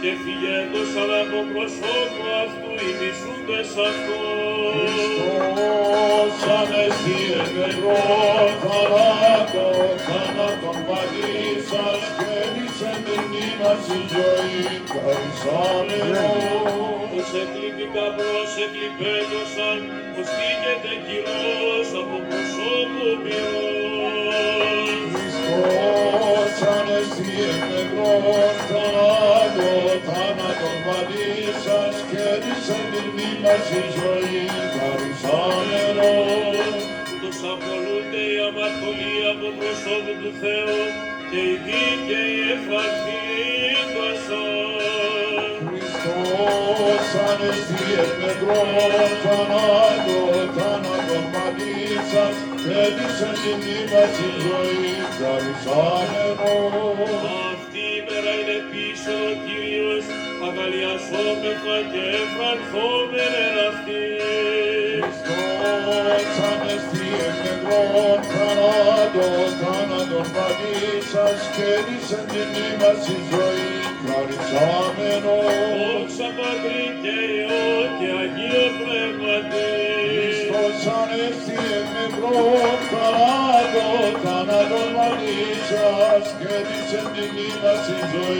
και φυγέντος αλλά από προσώπου αυτού ημισούντες αυτόν. Χριστός ανέστη νεκρόν θανάτων πατήσας και νήσεν την ήμαση ζωή χαρισάμενος. Ως εκλειπτικά προσεκλειπέντωσαν, ως θήκεται κυρός από προσώπου πυρός. Χριστός ανέστη νεκρόν θανάτων πατήσας και νήσεν την ήμαση ζωή χαρισάμενος. Ούτως απολούνται οι αμαρτωλοί από προσώπου του Θεού και οι δίκαιοι εφαρθήκασαν. Χριστός ανέστη εκ νεκρών θάνατον πατήσας και έδειξεν την ήμαση ζωή χαρισάμενος. Αυτή η μέρα είναι πίσω ο Κύριος, αγαλιασόμεθα και εφρανθόμεν εν αυτή. Χριστός ανέστη εκ νεκρών θάνατον πατήσας και έδειξεν την ήμαση ζωή χαρισάμενος. Δόξα Πατρί και Υιό και Αγίο Πνεύματι. Χριστός ανέστη εκ νεκρών θάνατον πατήσας και έδειξεν την ήμαση ζωή